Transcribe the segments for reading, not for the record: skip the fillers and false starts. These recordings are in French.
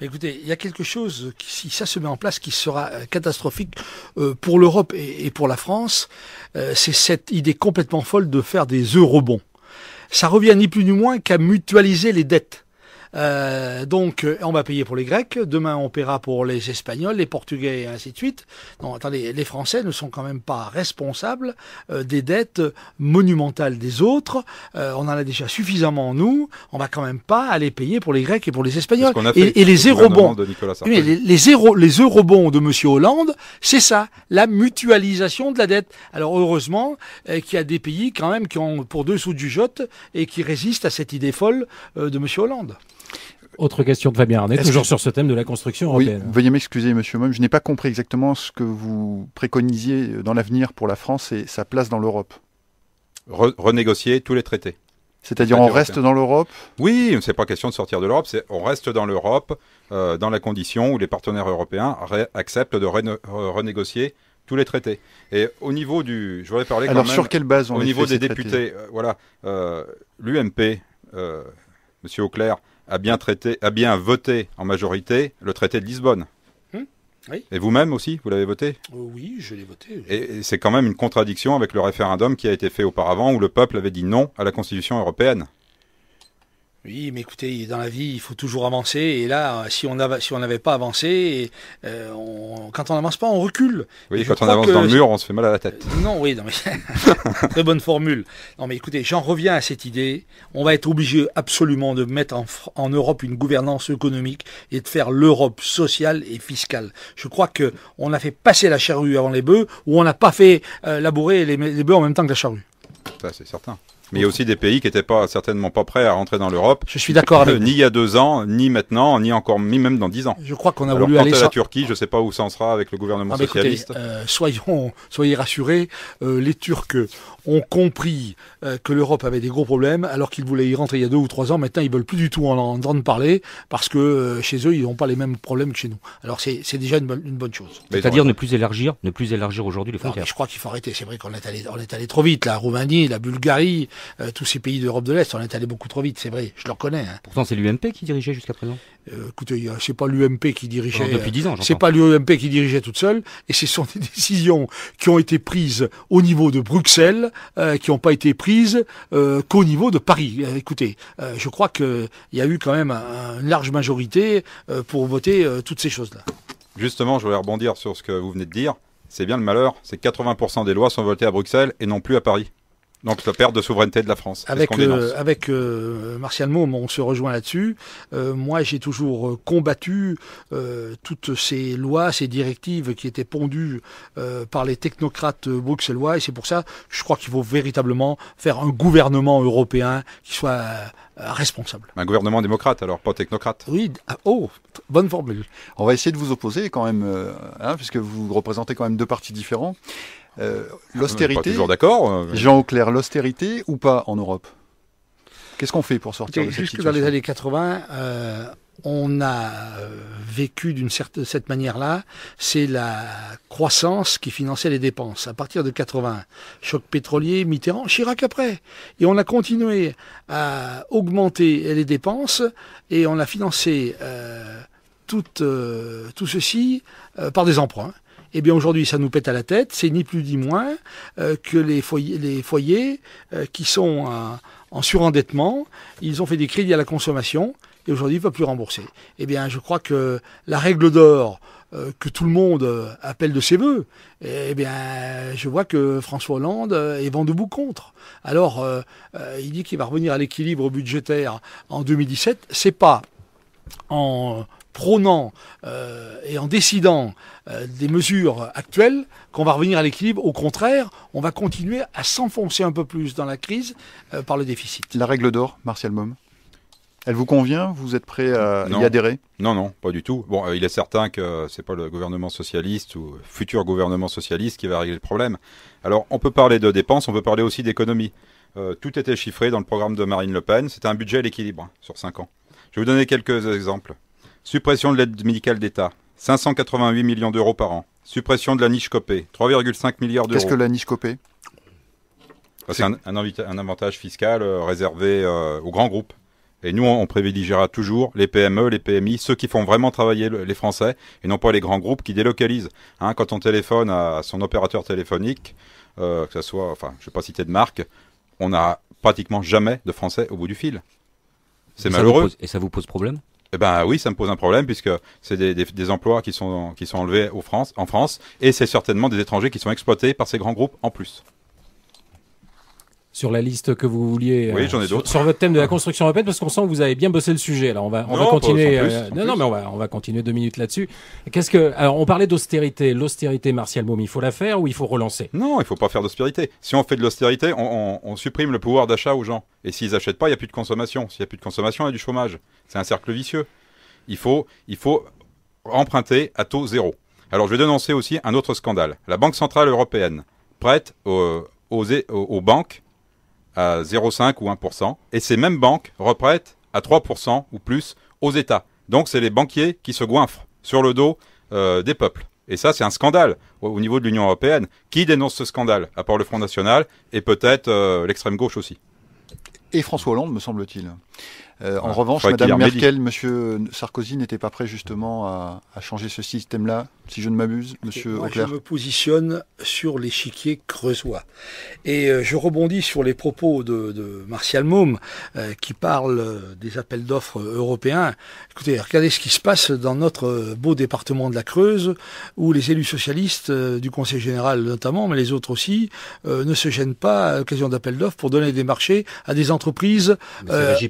Écoutez, il y a quelque chose, si ça se met en place, qui sera catastrophique pour l'Europe et pour la France. C'est cette idée complètement folle de faire des eurobonds. Ça revient ni plus ni moins qu'à mutualiser les dettes. Donc, on va payer pour les Grecs, demain on paiera pour les Espagnols, les Portugais et ainsi de suite. Non, attendez, les Français ne sont quand même pas responsables des dettes monumentales des autres. On en a déjà suffisamment nous. On va quand même pas aller payer pour les Grecs et pour les Espagnols. Et les eurobonds, les eurobonds de Monsieur Hollande, c'est ça, la mutualisation de la dette. Alors heureusement qu'il y a des pays quand même qui ont pour 2 sous du jote et qui résistent à cette idée folle de Monsieur Hollande. Autre question de Fabien Arnay, toujours sur ce thème de la construction européenne. Oui, veuillez m'excuser, monsieur Momme, je n'ai pas compris exactement ce que vous préconisiez dans l'avenir pour la France et sa place dans l'Europe. Renégocier tous les traités. C'est-à-dire on reste dans l'Europe? Oui, c'est pas question de sortir de l'Europe, on reste dans l'Europe dans la condition où les partenaires européens acceptent de renégocier tous les traités. Et au niveau du... Je voudrais parler quand même... Alors sur quelle base on au niveau des députés, l'UMP, monsieur Auclair, a bien voté en majorité le traité de Lisbonne. Oui. Et vous-même aussi, vous l'avez voté? Oui, je l'ai voté. Et c'est quand même une contradiction avec le référendum qui a été fait auparavant où le peuple avait dit non à la Constitution européenne. Oui, mais écoutez, dans la vie, il faut toujours avancer. Et là, si on n'avait pas avancé, quand on n'avance pas, on recule. Oui, quand on avance dans le mur, on se fait mal à la tête. Non, oui, non, mais très bonne formule. Non, mais écoutez, j'en reviens à cette idée. On va être obligé absolument de mettre en Europe une gouvernance économique et de faire l'Europe sociale et fiscale. Je crois que on a fait passer la charrue avant les bœufs, ou on n'a pas fait labourer les bœufs en même temps que la charrue. Ça, c'est certain. Mais il y a aussi des pays qui n'étaient certainement pas prêts à rentrer dans l'Europe. Je suis d'accord avec vous. Ni il y a 2 ans, ni maintenant, ni même dans 10 ans. Je crois qu'on a Alors, voulu aller quant à la Turquie, je ne sais pas où ça en sera avec le gouvernement socialiste. Écoutez, soyez rassurés, les Turcs ont compris que l'Europe avait des gros problèmes, alors qu'ils voulaient y rentrer il y a 2 ou 3 ans. Maintenant, ils veulent plus du tout en entendre parler, parce que chez eux, ils n'ont pas les mêmes problèmes que chez nous. Alors c'est déjà une bonne chose. C'est-à-dire ne plus élargir aujourd'hui les frontières. Je crois qu'il faut arrêter. C'est vrai qu'on est allé trop vite. La Roumanie, la Bulgarie, tous ces pays d'Europe de l'Est, on est allé beaucoup trop vite. C'est vrai, je le reconnais. Hein. Pourtant, c'est l'UMP qui dirigeait jusqu'à présent. Écoutez, c'est pas l'UMP qui dirigeait. Alors, depuis 10 ans, c'est pas l'UMP qui dirigeait toute seule, et ce sont des décisions qui ont été prises au niveau de Bruxelles, qui n'ont pas été prises qu'au niveau de Paris. Écoutez, je crois qu'il y a eu quand même une large majorité pour voter toutes ces choses-là. Justement, je voulais rebondir sur ce que vous venez de dire. C'est bien le malheur, c'est que 80% des lois sont votées à Bruxelles et non plus à Paris. Donc la perte de souveraineté de la France. Avec Martial Môme, on se rejoint là-dessus. Moi, j'ai toujours combattu toutes ces lois, ces directives qui étaient pondues par les technocrates bruxellois. Et c'est pour ça que je crois qu'il faut véritablement faire un gouvernement européen qui soit responsable. Un gouvernement démocrate, alors, pas technocrate. Oui, bonne formule. On va essayer de vous opposer quand même, puisque vous représentez quand même 2 partis différents. L'austérité, pas toujours d'accord. Jean Auclair, l'austérité ou pas en Europe? Qu'est-ce qu'on fait pour sortir de cette situation? Jusque dans les années 80, on a vécu cette manière-là. C'est la croissance qui finançait les dépenses. À partir de 80, choc pétrolier, Mitterrand, Chirac après. Et on a continué à augmenter les dépenses et on a financé tout ceci par des emprunts. Eh bien aujourd'hui, ça nous pète à la tête. C'est ni plus ni moins que les foyers qui sont en surendettement. Ils ont fait des crédits à la consommation et aujourd'hui, ils ne peuvent plus rembourser. Eh bien, je crois que la règle d'or que tout le monde appelle de ses voeux, eh bien, je vois que François Hollande est vent debout contre. Alors, il dit qu'il va revenir à l'équilibre budgétaire en 2017. C'est pas en prônant et en décidant des mesures actuelles qu'on va revenir à l'équilibre. Au contraire, on va continuer à s'enfoncer un peu plus dans la crise par le déficit. La règle d'or, Martial Môme, elle vous convient? Vous êtes prêt à y adhérer? Non, pas du tout. Bon, il est certain que c'est pas le gouvernement socialiste ou futur gouvernement socialiste qui va régler le problème. Alors, on peut parler de dépenses, on peut parler aussi d'économie. Tout était chiffré dans le programme de Marine Le Pen. C'était un budget à l'équilibre sur 5 ans. Je vais vous donner quelques exemples. Suppression de l'aide médicale d'État, 588 millions d'euros par an. Suppression de la niche Copé, 3,5 milliards d'euros. Qu'est-ce que la niche Copé? C'est un avantage fiscal réservé aux grands groupes. Et nous, on privilégiera toujours les PME, les PMI, ceux qui font vraiment travailler les Français, et non pas les grands groupes qui délocalisent. Hein, quand on téléphone à son opérateur téléphonique, que ce soit, enfin, je ne vais pas citer de marque, on n'a pratiquement jamais de Français au bout du fil. C'est malheureux. Et ça vous pose problème? Eh ben oui, ça me pose un problème puisque c'est des emplois qui sont enlevés en France, et c'est certainement des étrangers qui sont exploités par ces grands groupes en plus. Sur la liste que vous vouliez, oui, j'en ai d'autres. Sur votre thème de la construction européenne, parce qu'on sent que vous avez bien bossé le sujet. Alors on va continuer. On va continuer 2 minutes là-dessus. Alors on parlait d'austérité. L'austérité, Martial Môme, il faut la faire ou il faut relancer? Non, il faut pas faire d'austérité. Si on fait de l'austérité, on supprime le pouvoir d'achat aux gens. Et s'ils achètent pas, il y a plus de consommation. S'il y a plus de consommation, il y a du chômage. C'est un cercle vicieux. Il faut emprunter à taux zéro. Alors je vais dénoncer aussi un autre scandale. La Banque centrale européenne prête aux banques à 0,5 ou 1%, et ces mêmes banques reprêtent à 3% ou plus aux États. Donc c'est les banquiers qui se goinfrent sur le dos des peuples. Et ça, c'est un scandale au niveau de l'Union européenne. Qui dénonce ce scandale? À part le Front National et peut-être l'extrême gauche aussi. Et François Hollande, me semble-t-il. En Ouais, revanche, faudrait Madame qu'il y ait un Merkel, Monsieur Sarkozy n'étaient pas prêts justement à changer ce système-là, si je ne m'abuse, Monsieur Moi, Auclair. je me positionne sur l'échiquier creusois. Et je rebondis sur les propos de Martial Môme, qui parle des appels d'offres européens. Écoutez, regardez ce qui se passe dans notre beau département de la Creuse, où les élus socialistes, du Conseil général notamment, mais les autres aussi, ne se gênent pas à l'occasion d'appels d'offres pour donner des marchés à des entreprises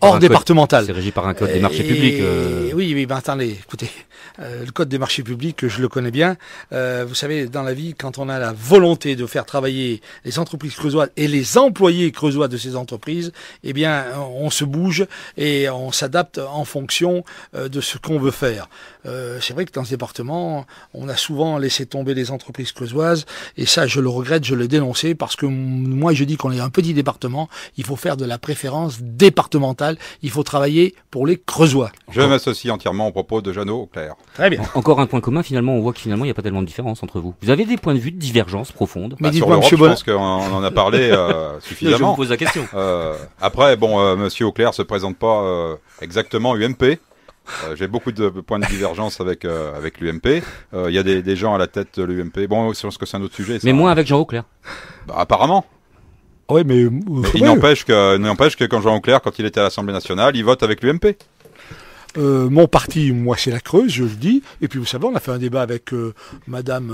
hors départemental. C'est régi par un code des marchés publics. Oui, ben attendez, écoutez, le code des marchés publics, je le connais bien. Vous savez, dans la vie, quand on a la volonté de faire travailler les entreprises creusoises et les employés creusois de ces entreprises, eh bien, on se bouge et on s'adapte en fonction de ce qu'on veut faire. C'est vrai que dans ce département, on a souvent laissé tomber les entreprises creusoises, et ça, je le regrette, je l'ai dénoncé, parce que moi, je dis qu'on est un petit département, il faut faire de la préférence départementale, il faut travailler pour les creusois. Je m'associe entièrement aux propos de Jeannot Auclair. Très bien. Encore un point commun, finalement, on voit que finalement, il n'y a pas tellement de différence entre vous. Vous avez des points de vue de divergence profonde. Mais Sur dites-moi, l'Europe, monsieur je pense qu'on en a parlé Je suffisamment. vous pose la question. Après, bon, Monsieur Auclair se présente pas exactement UMP. J'ai beaucoup de points de divergence avec l'UMP. Il y a des gens à la tête de l'UMP. Bon, je pense que c'est un autre sujet. Ça. Mais moins avec Jean Auclair. Bah, apparemment. Oui, mais Il n'empêche que quand Jean Auclair, quand il était à l'Assemblée nationale, il vote avec l'UMP. Mon parti, moi, c'est la Creuse, je le dis. Et puis, vous savez, on a fait un débat avec Madame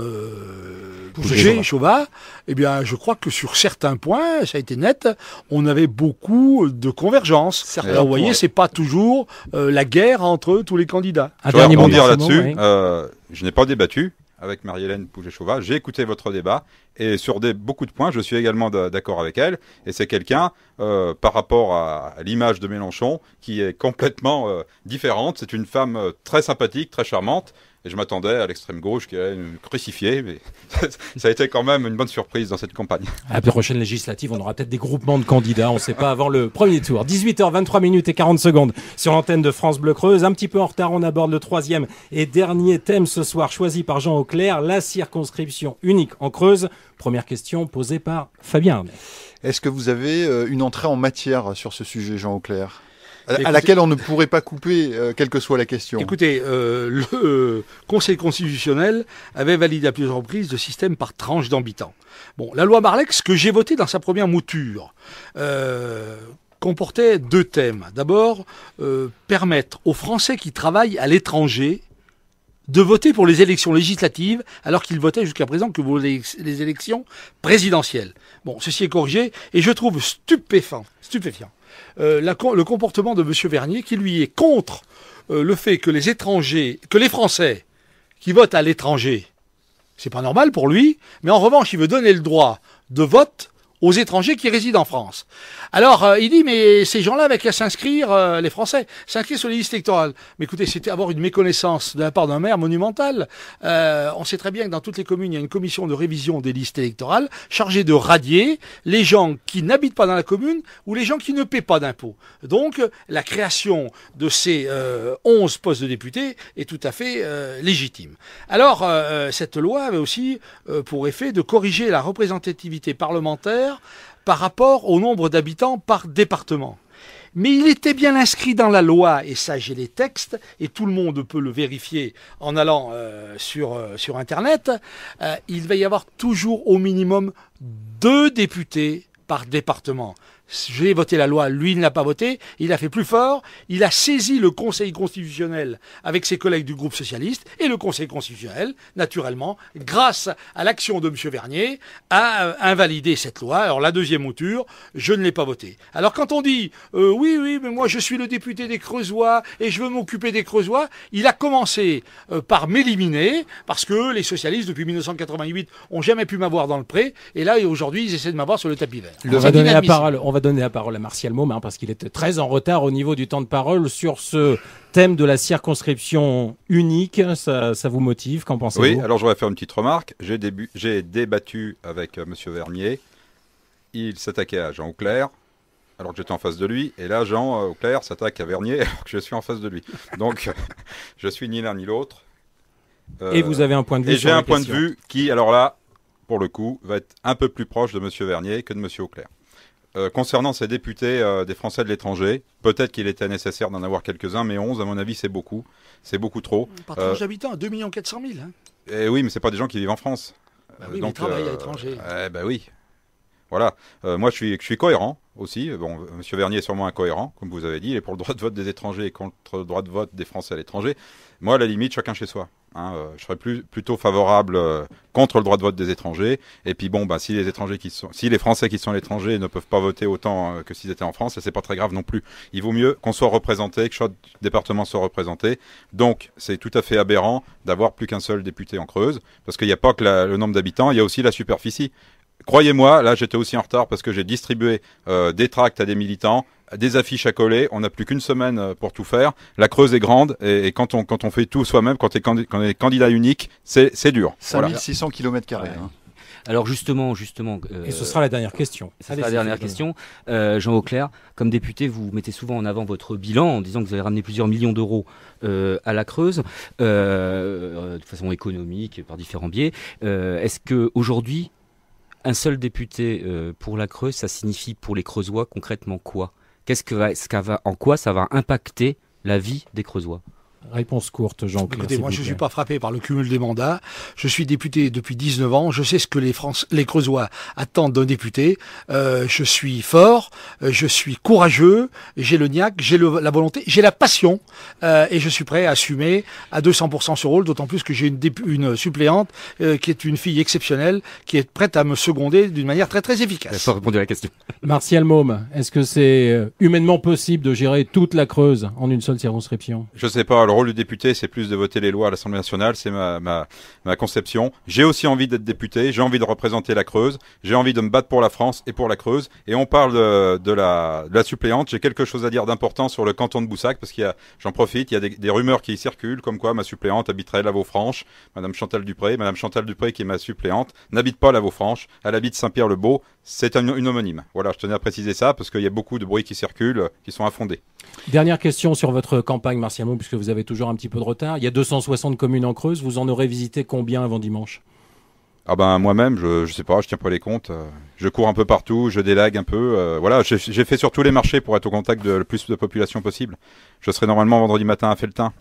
Chauvat. Eh bien, je crois que sur certains points, ça a été net, on avait beaucoup de convergences. Alors, vous voyez, c'est pas toujours la guerre entre tous les candidats. Un Je vais dernier mot, rebondir Martial là-dessus. Môme, Je n'ai pas débattu avec Marie-Hélène Pouget-Chauvat. J'ai écouté votre débat, et sur beaucoup de points, je suis également d'accord avec elle. Et c'est quelqu'un, par rapport à l'image de Mélenchon, qui est complètement différente. C'est une femme très sympathique, très charmante. Et je m'attendais à l'extrême gauche qui allait nous crucifier, mais ça a été quand même une bonne surprise dans cette campagne. À la prochaine législative, on aura peut-être des groupements de candidats, on ne sait pas, avant le premier tour. 18h23 minutes et 40 secondes sur l'antenne de France Bleu Creuse. Un petit peu en retard, on aborde le 3e et dernier thème ce soir, choisi par Jean Auclair, la circonscription unique en Creuse. Première question posée par Fabien Arnay. Est-ce que vous avez une entrée en matière sur ce sujet, Jean Auclair, à laquelle on ne pourrait pas couper, quelle que soit la question? Écoutez, le Conseil constitutionnel avait validé à plusieurs reprises le système par tranche d'habitants. Bon, la loi Marlex, que j'ai votée dans sa première mouture, comportait 2 thèmes. D'abord, permettre aux Français qui travaillent à l'étranger de voter pour les élections législatives, alors qu'ils votaient jusqu'à présent que pour les élections présidentielles. Bon, ceci est corrigé, et je trouve stupéfiant le comportement de M. Vernier, qui lui est contre le fait que les Français qui votent à l'étranger, c'est pas normal pour lui, mais en revanche, il veut donner le droit de vote aux étrangers qui résident en France. Alors, il dit, mais ces gens-là avaient qu'à s'inscrire, les Français, s'inscrire sur les listes électorales. Mais écoutez, c'était avoir une méconnaissance de la part d'un maire monumentale. On sait très bien que dans toutes les communes, il y a une commission de révision des listes électorales chargée de radier les gens qui n'habitent pas dans la commune ou les gens qui ne paient pas d'impôts. Donc, la création de ces 11 postes de députés est tout à fait légitime. Alors, cette loi avait aussi pour effet de corriger la représentativité parlementaire par rapport au nombre d'habitants par département. Mais il était bien inscrit dans la loi, et ça j'ai les textes, et tout le monde peut le vérifier en allant sur Internet, il va y avoir toujours au minimum 2 députés par département. J'ai voté la loi, lui il n'a pas voté, il a fait plus fort, il a saisi le Conseil constitutionnel avec ses collègues du groupe socialiste, et le Conseil constitutionnel, naturellement, grâce à l'action de M. Vernier, a invalidé cette loi. Alors la deuxième mouture, je ne l'ai pas votée. Alors quand on dit oui, mais moi je suis le député des Creusois et je veux m'occuper des Creusois, il a commencé par m'éliminer, parce que les socialistes depuis 1988 ont jamais pu m'avoir dans le pré, et là aujourd'hui ils essaient de m'avoir sur le tapis vert. On va donner la parole à Martial Môme, parce qu'il était très en retard au niveau du temps de parole sur ce thème de la circonscription unique. Ça vous motive? Qu'en pensez-vous? Oui, alors je voudrais faire une petite remarque. J'ai débattu avec M. Vernier. Il s'attaquait à Jean Auclair, alors que j'étais en face de lui. Et là, Jean Auclair s'attaque à Vernier, alors que je suis en face de lui. Donc, je suis ni l'un ni l'autre. Et vous avez un point de vue sur la question. Et j'ai un point de vue qui, alors là, pour le coup, va être un peu plus proche de M. Vernier que de M. Auclair. Concernant ces députés des Français de l'étranger, peut-être qu'il était nécessaire d'en avoir quelques-uns, mais 11, à mon avis, c'est beaucoup. C'est beaucoup trop. Par tranche d'habitants, 2 400 000. Hein. Et oui, mais c'est pas des gens qui vivent en France. Oui, donc, mais ils travaillent à l'étranger. Oui. Voilà. Moi, je suis cohérent aussi. Bon, M. Vernier est sûrement incohérent, comme vous avez dit. Il est pour le droit de vote des étrangers et contre le droit de vote des Français à l'étranger. Moi, à la limite, chacun chez soi. Je serais plutôt favorable contre le droit de vote des étrangers. Et puis bon, si les Français qui sont à l'étranger ne peuvent pas voter autant que s'ils étaient en France, c'est pas très grave non plus. Il vaut mieux qu'on soit représenté, que chaque département soit représenté. Donc, c'est tout à fait aberrant d'avoir plus qu'un seul député en Creuse, parce qu'il n'y a pas que le nombre d'habitants, il y a aussi la superficie. Croyez-moi, là j'étais aussi en retard parce que j'ai distribué des tracts à des militants, des affiches à coller. On n'a plus qu'une semaine pour tout faire. La Creuse est grande et quand on fait tout soi-même, quand on est candidat unique, c'est dur. 5600 km². Ouais. Alors justement. Et ce sera la dernière question. Jean Auclair, comme député, vous mettez souvent en avant votre bilan en disant que vous avez ramené plusieurs millions d'euros à la Creuse, de façon économique, par différents biais. Est-ce qu'aujourd'hui, un seul député pour la Creuse, ça signifie pour les Creusois concrètement quoi? En quoi ça va impacter la vie des Creusois? Réponse courte, Jean. Écoutez, moi je ne suis pas frappé par le cumul des mandats. Je suis député depuis 19 ans. Je sais ce que les Creusois attendent d'un député. Je suis fort, je suis courageux, j'ai le niaque, j'ai la volonté, j'ai la passion et je suis prêt à assumer à 200% ce rôle, d'autant plus que j'ai une suppléante qui est une fille exceptionnelle, qui est prête à me seconder d'une manière très très efficace. Ça répond à la question. Martial Môme, est-ce que c'est humainement possible de gérer toute la Creuse en une seule circonscription? Je sais pas. Le rôle du député, c'est plus de voter les lois à l'Assemblée nationale, c'est ma conception. J'ai aussi envie d'être député, j'ai envie de représenter la Creuse, j'ai envie de me battre pour la France et pour la Creuse. Et on parle de la suppléante. J'ai quelque chose à dire d'important sur le canton de Boussac, parce j'en profite, il y a des rumeurs qui circulent, comme quoi ma suppléante habiterait la Vaufranche. Madame Chantal Dupré, qui est ma suppléante, n'habite pas la Vaufranche, elle habite Saint-Pierre-le-Beau. C'est une homonyme. Voilà, je tenais à préciser ça, parce qu'il y a beaucoup de bruits qui circulent, qui sont infondés. Dernière question sur votre campagne, Martial Môme, puisque vous avez toujours un petit peu de retard. Il y a 260 communes en Creuse. Vous en aurez visité combien avant dimanche? Moi-même, je sais pas, je tiens pas les comptes. Je cours un peu partout, je délague un peu. Voilà, j'ai fait sur tous les marchés pour être au contact de le plus de population possible. Je serai normalement vendredi matin à Felletin.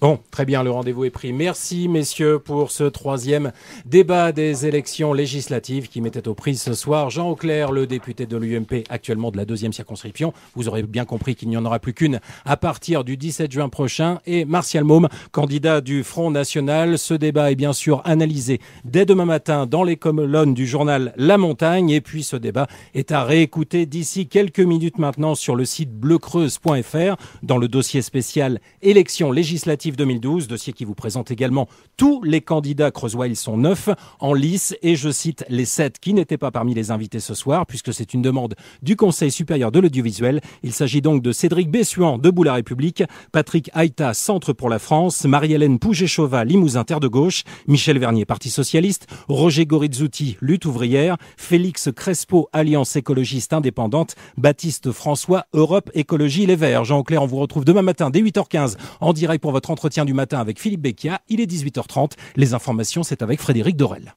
Bon, très bien, le rendez-vous est pris. Merci, messieurs, pour ce 3e débat des élections législatives qui mettait aux prises ce soir Jean Auclair, le député de l'UMP, actuellement de la 2e circonscription. Vous aurez bien compris qu'il n'y en aura plus qu'une à partir du 17 juin prochain. Et Martial Môme, candidat du Front National. Ce débat est bien sûr analysé dès demain matin dans les colonnes du journal La Montagne. Et puis ce débat est à réécouter d'ici quelques minutes maintenant sur le site bleucreuse.fr dans le dossier spécial élections législatives 2012, dossier qui vous présente également tous les candidats creusois. Ils sont 9 en lice et je cite les 7 qui n'étaient pas parmi les invités ce soir puisque c'est une demande du Conseil supérieur de l'audiovisuel. Il s'agit donc de Cédric Bessuan, debout la République, Patrick Haïta, Centre pour la France, Marie-Hélène Pouget-Chauvat, Limousin Terre de Gauche, Michel Vernier, Parti Socialiste, Roger Gorizzuti, Lutte ouvrière, Félix Crespo, Alliance écologiste indépendante, Baptiste François, Europe Écologie Les Verts. Jean Auclair, on vous retrouve demain matin dès 8h15 en direct pour votre entretien du matin avec Philippe Becchia. Il est 18h30. Les informations, c'est avec Frédéric Dorel.